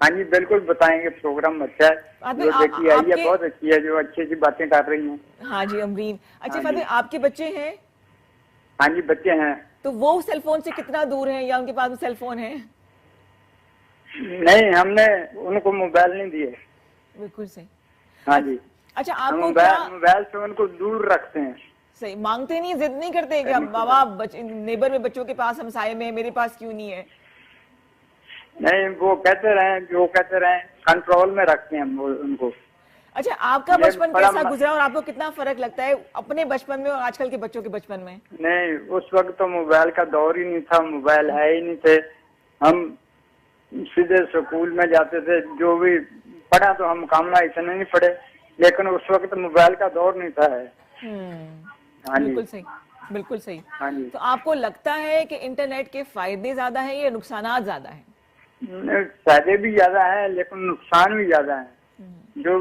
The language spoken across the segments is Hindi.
हाँ जी बिल्कुल बताएंगे, प्रोग्राम अच्छा है। जो बेटी आई है बहुत अच्छी है, जो अच्छी अच्छी बातें कर रही हैं। हाँ जी अमरीन। अच्छा हाँ फातिमा, जी। आपके बच्चे हैं? हाँ जी बच्चे हैं। तो वो सेलफोन से कितना दूर हैं, या उनके पास में सेलफोन है? नहीं, हमने उनको मोबाइल नहीं दिए। बिल्कुल सही। हाँ जी। अच्छा हम आपको क्या, मोबाइल से उनको दूर रखते हैं। सही मांगते नहीं, जिद नहीं करते कि बाबा नेबर में बच्चों के पास हमसाये में, मेरे पास क्यों नहीं है? नहीं, वो कहते रहे जो कहते रहे, कंट्रोल में रखते हैं हम उनको। अच्छा आपका ये बचपन बड़ा कैसा गुजरा और आपको कितना फर्क लगता है अपने बचपन में और आजकल के बच्चों के बचपन में? नहीं, उस वक्त तो मोबाइल का दौर ही नहीं था, मोबाइल है ही नहीं थे। हम सीधे स्कूल में जाते थे, जो भी पढ़ा तो हम कामना इतने नहीं पढ़े, लेकिन उस वक्त मोबाइल का दौर नहीं था। हाँ जी। बिल्कुल सही, बिल्कुल सही। हाँ जी। तो आपको लगता है कि इंटरनेट के फायदे ज्यादा है या नुकसान ज्यादा है? फायदे भी ज्यादा है लेकिन नुकसान भी ज्यादा है। जो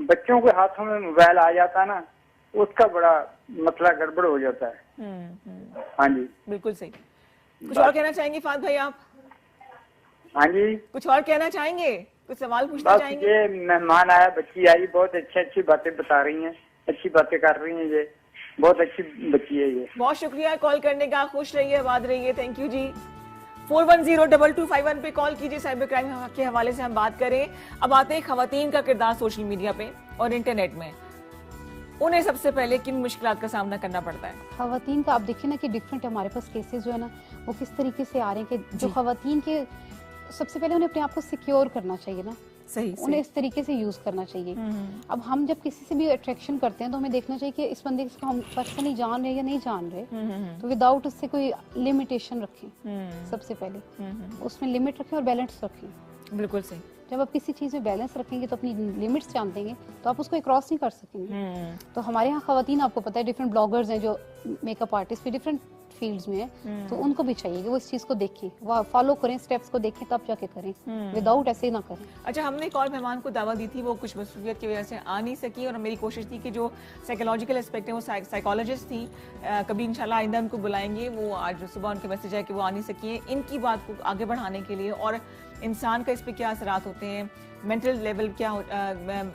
बच्चों के हाथों में मोबाइल आ जाता है ना, उसका बड़ा मसला गड़बड़ हो जाता है। हाँ जी बिल्कुल सही। कुछ और कहना चाहेंगे फात भाई आप? हाँ जी। कुछ और कहना चाहेंगे, कुछ सवाल पूछना बस चाहेंगे? ये मेहमान आया, बच्ची आई, बहुत अच्छी अच्छी बातें बता रही हैं, अच्छी बातें कर रही हैं, ये बहुत अच्छी बच्ची है ये। बहुत शुक्रिया कॉल करने का, खुश रहिए, आबाद रहिए, थैंक यू जी। 4102251 पे कॉल कीजिए, साइबर क्राइम के हवाले से हम बात करें। अब आते हैं खवातीन का किरदार सोशल मीडिया पे और इंटरनेट में, उन्हें सबसे पहले किन मुश्किलात का सामना करना पड़ता है? खवातीन का आप देखिए ना कि डिफरेंट हमारे पास केसेस जो है ना वो किस तरीके से आ रहे हैं कि जो खवातीन के सबसे पहले उन्हें अपने आप को सिक्योर करना चाहिए ना, सही, उन्हें इस तरीके से यूज करना चाहिए। अब हम जब किसी से भी अट्रैक्शन करते हैं तो हमें देखना चाहिए कि इस बंदे को हम पर्सनली जान रहे हैं या नहीं जान रहे, तो विदाउट उससे कोई लिमिटेशन रखें। सबसे पहले उसमें लिमिट रखें और बैलेंस रखें। बिल्कुल सही। जब आप किसी चीज में बैलेंस रखेंगे तो अपनी लिमिट्स जान देंगे तो आप उसको क्रॉस नहीं कर सकेंगे। तो हमारे यहाँ खवातीन, आपको पता है, डिफरेंट ब्लॉगर्स हैं जो मेकअप आर्टिस्ट भी डिफरेंट फील्ड्स में है, तो उनको भी चाहिए कि वो इस चीज को देखें, वो फॉलो करें, स्टेप्स को देखें, तब जाके करें, विदाउट ऐसे ना करें। अच्छा, हमने एक और मेहमान को दावा दी थी, वो कुछ मसरूफियत की वजह से आ नहीं सकी, और मेरी कोशिश थी कि जो साइकोलॉजिकल एस्पेक्ट है, वो साइकोलॉजिस्ट थी, कभी इंशाल्लाह आइंदा उनको बुलाएंगे। वो आज सुबह उनके मैसेज है कि वो आ नहीं सकी है। इनकी बात को आगे बढ़ाने के लिए और इंसान का इस पर क्या असरात होते हैं, मेंटल लेवल क्या,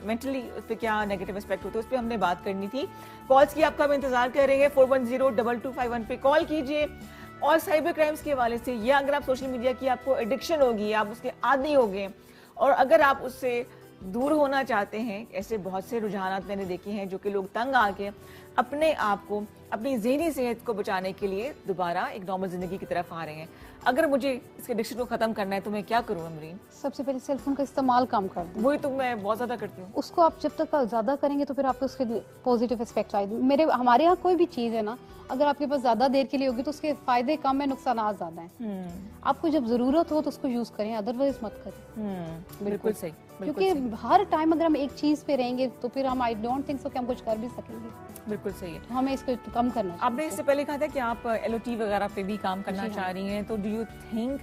मेंटली उस पर क्या नेगेटिव एस्पेक्ट होते हैं, उस पर हमने बात करनी थी। कॉल्स की आपका हम इंतजार कर रहे हैं, 4102251 पे कॉल कीजिए। और साइबर क्राइम्स के हवाले से, या अगर आप सोशल मीडिया की आपको एडिक्शन होगी, आप उसके आदी हो गए, और अगर आप उससे दूर होना चाहते हैं, ऐसे बहुत से रुझानात मैंने देखे हैं जो कि लोग तंग आके अपने आप को, अपनी ज़हनी सेहत को बचाने के लिए दोबारा एक नॉर्मल ज़िंदगी की तरफ आ रहे हैं। अगर मुझे इसके एडिक्शन को ख़त्म करना है तो मैं क्या करूँ अमरीन? सबसे पहले सेलफोन का इस्तेमाल कम कर दें। वही तो मैं बहुत ज़्यादा करती हूँ। उसको आप जब तक ज़्यादा करेंगे तो फिर आपको उसके पॉजिटिव एस्पेक्ट आएंगे। हमारे यहाँ कोई भी चीज़ है ना, अगर आपके पास ज़्यादा देर के लिए होगी तो उसके फायदे कम है, नुकसान ज़्यादा है। आपको जब ज़रूरत हो तो उसको यूज़ करें, अदरवाइज मत करें। बिल्कुल सही। क्योंकि हर टाइम अगर हम एक चीज़ पे रहेंगे तो फिर हम, आई डोंट थिंक सो कि हम कुछ कर भी सकेंगे। बिल्कुल सही है। तो हमें इसको कम करना। आपने इससे पहले कहा था कि आप LOT वगैरह पे भी काम करना चाह रही हैं, तो do you think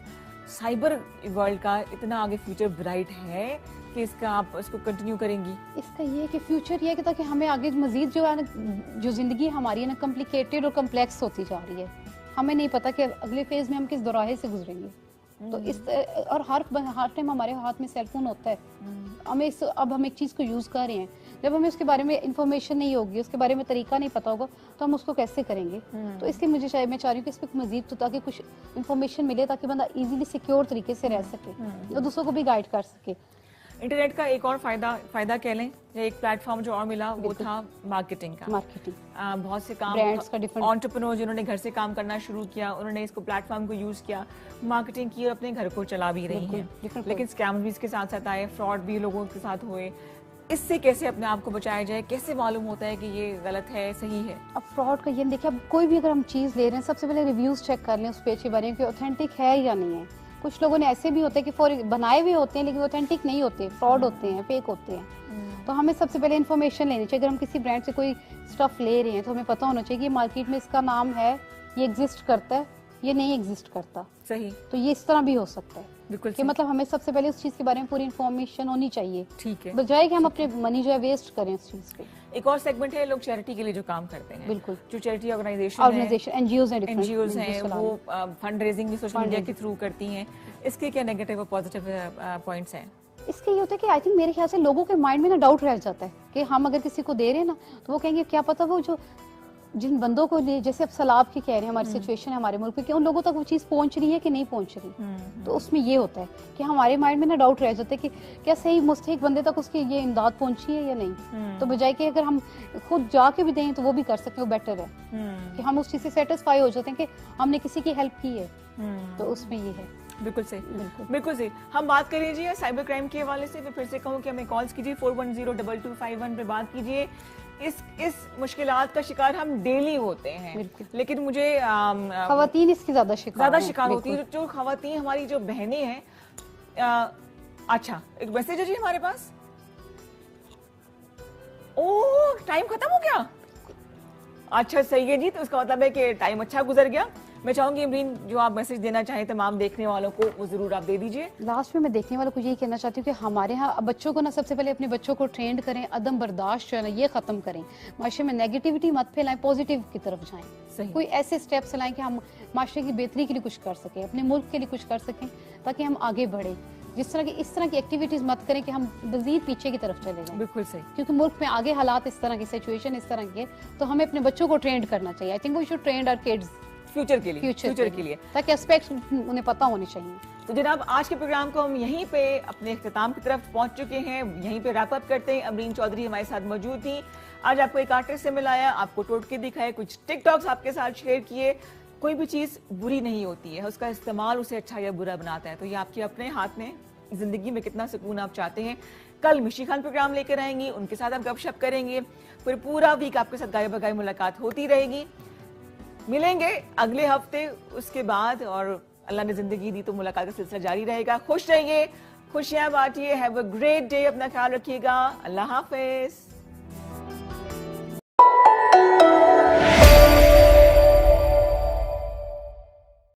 cyber world का इतना आगे फ्यूचर ब्राइट है कि इसका आप इसको कंटिन्यू करेंगी? इसका ये है कि फ्यूचर ये है कि ताकि हमें आगे मजीद जो है ना, जो जिंदगी हमारी है ना, कॉम्प्लिकेटेड और कम्प्लेक्स होती जा रही है। हमें नहीं पता कि अगले फेज में हम किस दोराहे से गुजरेंगे। तो इस और हर टाइम हमारे हाथ में सेलफोन होता है। अब हम एक चीज़ को यूज़ कर रहे हैं, जब हमें उसके बारे में इंफॉर्मेशन नहीं होगी, उसके बारे में तरीका नहीं पता होगा, तो हम उसको कैसे करेंगे? तो इसलिए मैं चाह रही हूँ कि इस पर मजीद, तो ताकि कुछ इंफॉर्मेशन मिले, ताकि बंदा इजीली सिक्योर तरीके से रह सके और दूसरों को भी गाइड कर सके। इंटरनेट का एक और फायदा कह लें, या एक प्लेटफॉर्म जो और मिला वो था मार्केटिंग का। बहुत से काम, एंटरप्रेन्योर जिन्होंने घर से काम करना शुरू किया, उन्होंने इसको प्लेटफॉर्म को यूज किया, मार्केटिंग की और अपने घर को चला भी रही हैं। लेकिन स्कैम भी इसके साथ साथ आए, फ्रॉड भी लोगों के साथ हुए। इससे कैसे अपने आप को बचाया जाए? कैसे मालूम होता है कि ये गलत है, सही है? अब फ्रॉड का ये देखिए, अब कोई भी अगर हम चीज़ ले रहे हैं, सबसे पहले रिव्यूज चेक कर लें उस पेज के बारे में कि ऑथेंटिक है या नहीं है। कुछ लोगों ने ऐसे भी होते हैं कि बनाए हुए होते हैं लेकिन ऑथेंटिक नहीं होते, फ्रॉड होते हैं, फेक होते हैं। तो हमें सबसे पहले इन्फॉर्मेशन लेनी चाहिए। अगर हम किसी ब्रांड से कोई स्टफ ले रहे हैं तो हमें पता होना चाहिए कि मार्केट में इसका नाम है, ये एग्जिस्ट करता है, ये नहीं एग्जिस्ट करता। सही, तो ये इस तरह भी हो सकता है बिल्कुल कि सही। मतलब हमें सबसे पहले उस चीज के बारे में पूरी इन्फॉर्मेशन होनी चाहिए, ठीक है। बजाय कि हम अपने मनी जो है वेस्ट करें उस चीज पे। एक और सेगमेंट है लोग चैरिटी के लिए जो काम करते हैं, बिल्कुल। जो चैरिटी ऑर्गेनाइजेशन एनजीओज हैं, एनजीओज हैं, different वो फंड रेजिंग भी सोशल मीडिया के Fundraising। थ्रू करती हैं। इसके क्या नेगेटिव और पॉजिटिव पॉइंट्स हैं? इसके ये होता है कि आई थिंक मेरे ख्याल से लोगों के माइंड में ना डाउट रह जाता है कि हम अगर किसी को दे रहे हैं ना तो वो कहेंगे क्या पता वो जो जिन बंदों को लिए, जैसे अब सैलाब की कह रहे हैं हमारी सिचुएशन है हमारे मुल्क में, कि उन लोगों तक वो चीज पहुंच रही है कि नहीं पहुंच रही। तो उसमें ये होता है कि हमारे माइंड में ना डाउट रह जाता है कि क्या सही मुस्तहिक बंदे तक उसकी ये इमदाद पहुंची है या नहीं। तो बजाय कि अगर हम खुद जाके भी दें तो वो भी कर सकते हैं, वो बेटर है कि हम उस चीज से सेटिस्फाई हो जाते हैं कि हमने किसी की हेल्प की है। तो उसमें ये है। बिल्कुल सही, बिल्कुल। बिल्कुल सही। हम बात कर लीजिए साइबर क्राइम के हवाले से। मैं फिर से कहूँ कि हमें कॉल्स कीजिए 410-2251 पे बात कीजिए। इस मुश्किलात का शिकार हम डेली होते हैं, बिल्कुल। लेकिन मुझे खवातीन इसकी ज्यादा शिकार होती है। जो खवातीन हमारी जो बहनें हैं, अच्छा एक मैसेज है जी हमारे पास। ओह टाइम खत्म हो गया, अच्छा सही है जी, तो इसका मतलब है कि टाइम अच्छा गुजर गया। मैं चाहूंगी इमरीन जो आप मैसेज देना चाहें तमाम देखने वालों को वो जरूर आप दे दीजिए। लास्ट में मैं देखने वालों को यही कहना चाहती हूँ कि हमारे यहाँ बच्चों को ना सबसे पहले अपने बच्चों को ट्रेंड करें, अदम बर्दाश्त जो है ना ये खत्म करें, माशरे में नेगेटिविटी मत फैलाएं, पॉजिटिव की तरफ जाएं। सही। कोई ऐसे स्टेप्स लाएं कि हम माशरे की बेहतरी के लिए कुछ कर सकें, अपने मुल्क के लिए कुछ कर सकें, ताकि हम आगे बढ़े। इस तरह की एक्टिविटीज मत करें कि हम मजीद पीछे की तरफ चले जाएं, बिल्कुल सही। क्योंकि मुल्क में आगे हालात इस तरह की, सिचुएशन इस तरह की है, तो हमें अपने बच्चों को ट्रेंड करना चाहिए। I think we should train our kids future के लिए ताकि एस्पेक्ट्स उन्हें पता होने चाहिए। तो जनाब आज के प्रोग्राम को हम यहीं पे अपने इख्तिताम की तरफ पहुंच चुके हैं, यहीं पे रैप अप करते हैं। अमरीन चौधरी हमारे साथ मौजूद थी। आज आपको एक आर्टिस्ट से मिलाया, आपको टोटके दिखाए, कुछ टिकटॉक्स आपके साथ शेयर किए। कोई भी चीज बुरी नहीं होती है, उसका इस्तेमाल उसे अच्छा या बुरा बनाता है। तो ये आपके अपने हाथ में, जिंदगी में कितना सुकून आप चाहते हैं। कल मिशी खान प्रोग्राम लेकर आएंगी, उनके साथ आप गपशप करेंगे। फिर पूरा वीक आपके साथ गाय बगाई मुलाकात होती रहेगी। मिलेंगे अगले हफ्ते उसके बाद, और अल्लाह ने जिंदगी दी तो मुलाकात का सिलसिला जारी रहेगा। खुश रहिए, खुशियां बांटिए। हैव अ ग्रेट डे, अपना ख्याल रखिएगा। अल्लाह हाफिज।